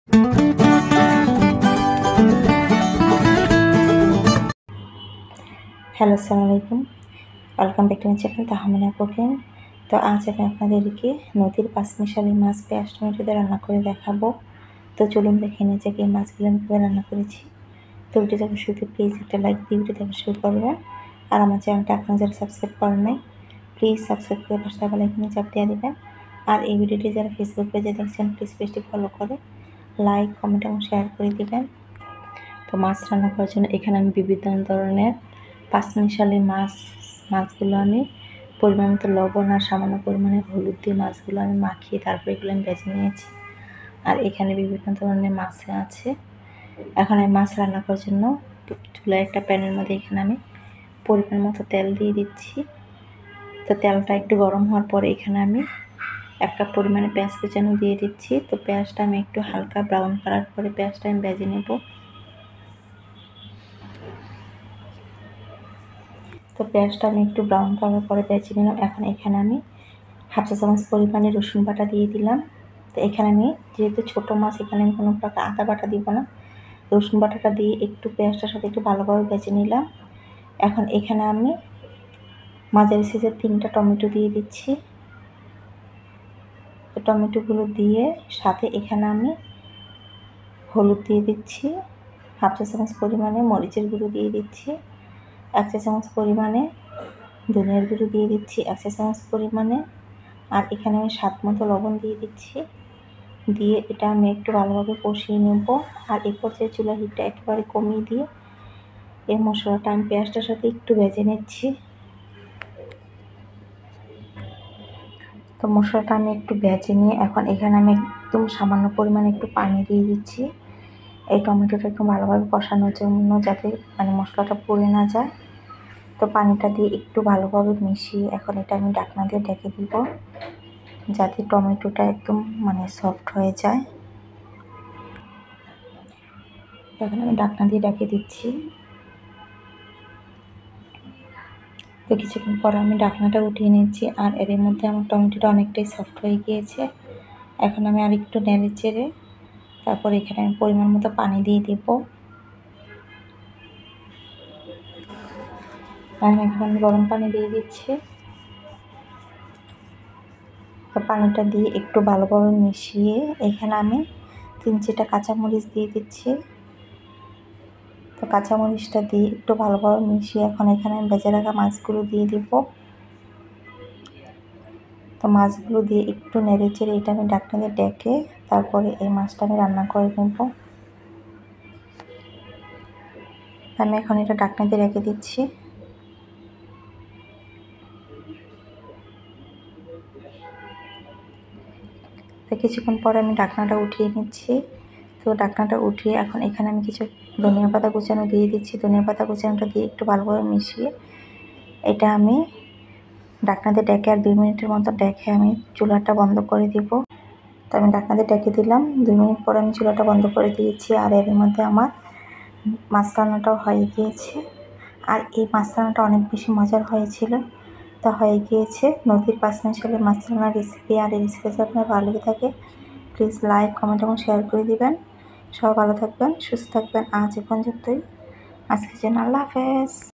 Hello, আসসালামু আলাইকুম। Welcome back to my channel Tahmina cooking. তো আজ আমি আপনাদেরকে নদীর পাঁচমিশালি মাছ পেঁয়াজ টমেটো দিয়ে রান্না করে দেখাবো। তো চলুন দেখে নিই যে এই মাছগুলো আমি কীভাবে রান্না করেছি। তো ভিডিও দেখার শুরুতে প্লিজ একটা লাইক দিয়ে ভিডিও দেখা শুরু করবেন। আর আমার চ্যানেলটা আপনারা যারা সাবস্ক্রাইব করেন নাই প্লিজ সাবস্ক্রাইব করে পাশে থাকা লাইকনে চাপ দিয়ে দেবেন। আর এই ভিডিওটি যারা ফেসবুক পেজে দেখছেন প্লিজ পেজটি ফলো করে লাইক কমেন্ট এবং শেয়ার করে দেবেন। তো মাছ রান্না করার জন্য এখানে আমি বিভিন্ন ধরনের পাঁচমিশালি মাছগুলো আমি পরিমাণ মতো লবণ আর সামান্য পরিমাণে হলুদ দিয়ে মাছগুলো আমি মাখিয়ে তারপরে এগুলো আমি ভেজে নিয়েছি। আর এখানে বিভিন্ন ধরনের মাছ আছে। এখন আমি মাছ রান্না করার জন্য চুলায় একটা প্যানের মধ্যে এখানে আমি পরিমাণ মতো তেল দিয়ে দিচ্ছি। তো তেলটা একটু গরম হওয়ার পরে এখানে আমি 1 কাপ পরিমাণে পেঁয়াজ কুচানো দিয়ে দিচ্ছি। তো পেঁয়াজটা আমি একটু হালকা ব্রাউন করার পরে পেঁয়াজটা আমি ভেজে নেব। তো পেঁয়াজটা আমি একটু ব্রাউন করার পরে ভেজে নিলাম। এখন এখানে আমি 1/2 চা চামচ পরিমাণে রসুন বাটা দিয়ে দিলাম। তো এখানে আমি যেহেতু ছোটো মাছ এখানে আমি কোনো প্রকার আদা বাটা দিব না, রসুন বাটাটা দিয়ে একটু পেঁয়াজটার সাথে একটু ভালোভাবে ভেজে নিলাম। এখন এখানে আমি মাঝারি সাইজের 3টা টমেটো দিয়ে দিচ্ছি। তো টমেটোগুলো দিয়ে সাথে এখানে আমি হলুদ দিয়ে দিচ্ছি, 1/2 চা চামচ পরিমাণে মরিচের গুঁড়ো দিয়ে দিচ্ছি, 1 চা চামচ পরিমাণে ধনিয়ার গুঁড়ো দিয়ে দিচ্ছি, 1 চা চামচ পরিমাণে, আর এখানে আমি স্বাদ মতো লবণ দিয়ে দিচ্ছি। দিয়ে এটা আমি একটু ভালোভাবে কষিয়ে নেব। আর এই পর্যায়ে চুলার হিটটা একেবারে কমিয়ে দিয়ে এই মশলাটা আমি পেঁয়াজটার সাথে একটু ভেজে নিচ্ছি। তো মশলাটা আমি একটু ভেজে নিয়ে এখন এখানে আমি একদম সামান্য পরিমাণে একটু পানি দিয়ে দিচ্ছি এই টমেটোটা একটু ভালোভাবে কষানোর জন্য, যাতে মশলাটা পুড়ে না যায়। তো পানিটা দিয়ে একটু ভালোভাবে মিশিয়ে এখন এটা আমি ঢাকনা দিয়ে ঢেকে দিব, যাতে টমেটোটা একদম সফট হয়ে যায়। এখন আমি ঢাকনা দিয়ে ঢেকে দিচ্ছি। তো কিছুক্ষণ পরে আমি ঢাকনাটা উঠিয়ে নিচ্ছি। আর এর মধ্যে আমার টমেটোটা অনেকটাই সফট হয়ে গিয়েছে। এখন আমি আর একটু নেড়ে চেড়ে তারপর এখানে আমি পরিমাণ মতো পানি দিয়ে দিব। এখন আমি গরম পানি দিয়ে দিচ্ছি। তো পানিটা দিয়ে একটু ভালোভাবে মিশিয়ে এখানে আমি 3-4টা কাঁচামরিচ দিয়ে দিচ্ছি। তো কাঁচামরিচটা দিয়ে একটু ভালোভাবে মিশিয়ে এখন এখানে আমি ভেজে রাখা মাছগুলো দিয়ে দিব। তো মাছগুলো দিয়ে একটু নেড়ে চেড়ে এটা আমি ঢাকনা দিয়ে ঢেকে তারপরে এই মাছটা আমি রান্না করে নেব। আমি এখন এটা ঢাকনা দিয়ে রেখে দিচ্ছি। তো কিছুক্ষণ পরে আমি ঢাকনাটা উঠিয়ে নিচ্ছি। তো ঢাকনাটা উঠিয়ে এখন এখানে আমি কিছু ধনিয়া পাতা কুচানো দিয়ে দিচ্ছি। ধনিয়া পাতা কুচানোটা দিয়ে একটু ভালোভাবে মিশিয়ে এটা আমি ঢাকনা দিয়ে ঢেকে আর 2 মিনিটের মতো ঢেকে আমি চুলাটা বন্ধ করে দিব। তো আমি ঢাকনা দিয়ে ঢেকে দিলাম। 2 মিনিট পরে আমি চুলাটা বন্ধ করে দিয়েছি। আর এর মধ্যে আমার মাছ রান্নাটাও হয়ে গিয়েছে। আর এই মাছ রান্নাটা অনেক বেশি মজার হয়েছিল। তো হয়ে গিয়েছে নদীর পাঁচমিশালি মাছ রান্নার রেসিপি। আর এই রেসিপি যদি আপনার ভালো লেগে থাকে প্লিজ লাইক কমেন্ট এবং শেয়ার করে দিবেন। সবাই ভালো থাকবেন, সুস্থ থাকবেন। আজ এ পর্যন্তই। আজকের জন্য আল্লাহ হাফেজ।